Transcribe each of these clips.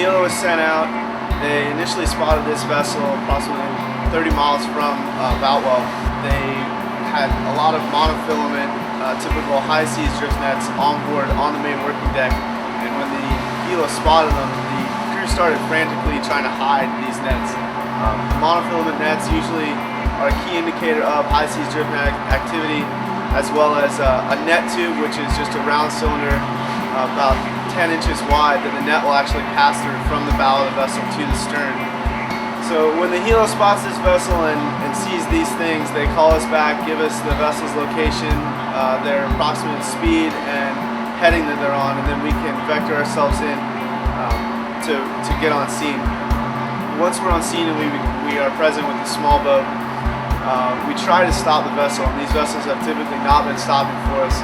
helo was sent out. They initially spotted this vessel approximately 30 miles from Boutwell. They had a lot of monofilament, typical high seas drift nets on board on the main working deck. And when the helo spotted them, the crew started frantically trying to hide these nets. Monofilament nets usually are a key indicator of high seas drift net activity, as well as a net tube, which is just a round cylinder about 10 inches wide that the net will actually pass through from the bow of the vessel to the stern. So when the helo spots this vessel and sees these things, they call us back, give us the vessel's location, their approximate speed and heading that they're on, and then we can vector ourselves in to get on scene. Once we're on scene and we are present with the small boat, we try to stop the vessel, and these vessels have typically not been stopping for us.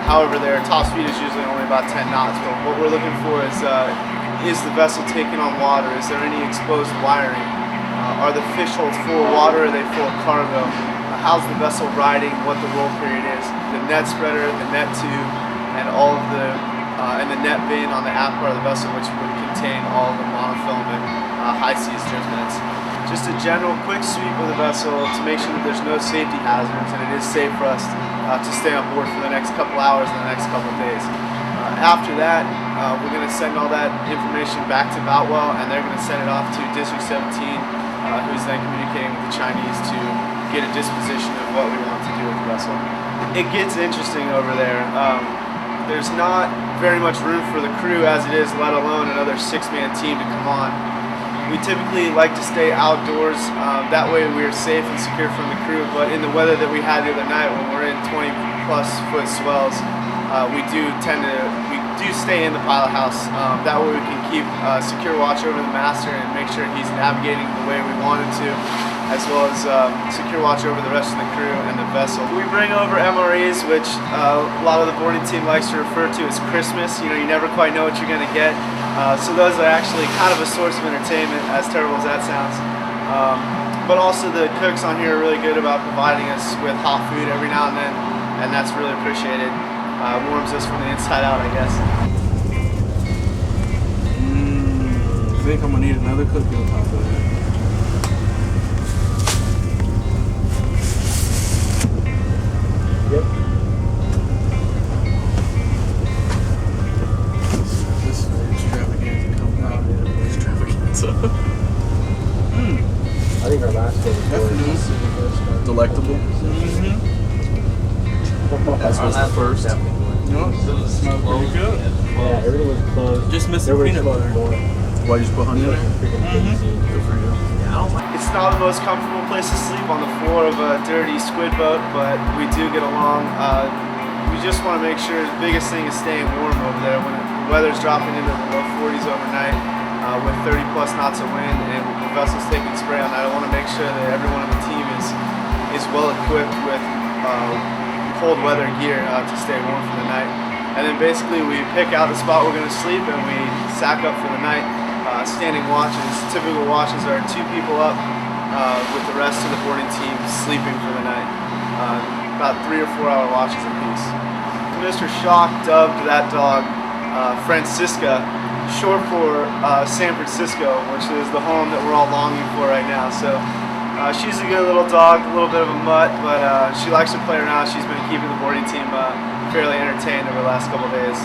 However, their top speed is usually only about 10 knots, but what we're looking for is the vessel taking on water? Is there any exposed wiring? Are the fish holes full of water? Are they full of cargo? How's the vessel riding? What the roll period is? The net spreader, the net tube, and all of and the net bin on the aft part of the vessel, which would contain all of the monofilament high seas drift nets. Just a general quick sweep of the vessel to make sure that there's no safety hazards and it is safe for us to stay on board for the next couple hours and the next couple days. After that, we're going to send all that information back to Boutwell, and they're going to send it off to District 17, who's then communicating with the Chinese to get a disposition of what we want to do with the vessel. It gets interesting over there. There's not very much room for the crew as it is, let alone another 6-man team to come on. We typically like to stay outdoors, that way we are safe and secure from the crew, but in the weather that we had the other night when we're in 20+ foot swells, we do stay in the pilot house. That way we can keep secure watch over the master and make sure he's navigating the way we want him to, as well as secure watch over the rest of the crew and the vessel. We bring over MREs, which a lot of the boarding team likes to refer to as Christmas. You know, you never quite know what you're going to get. So those are actually kind of a source of entertainment, as terrible as that sounds. But also the cooks on here are really good about providing us with hot food every now and then, and that's really appreciated. Warms us from the inside out, I guess. I think I'm gonna need another cookie on top of that. Yep. This extravaganza comes out. Extravaganza. I think our last one was definitely delectable. This was the first. No, it smells pretty good. Yeah, everything was closed. Just missing peanut butter. Why you just put honey in it? Good for you. It's not the most comfortable place to sleep on the floor of a dirty squid boat, but we do get along. We just want to make sure the biggest thing is staying warm over there. When the weather's dropping into the low 40s overnight with 30+ knots of wind and the vessel's taking spray on that, I want to make sure that everyone on the team is well equipped with cold weather gear to stay warm for the night. And then basically we pick out the spot we're going to sleep and we sack up for the night. Standing watches. Typical watches are 2 people up with the rest of the boarding team sleeping for the night. About 3 or 4 hour watches apiece. Mr. Shock dubbed that dog Francisca, short for San Francisco, which is the home that we're all longing for right now. So she's a good little dog, a little bit of a mutt, but she likes to play around. She's been keeping the boarding team fairly entertained over the last couple of days.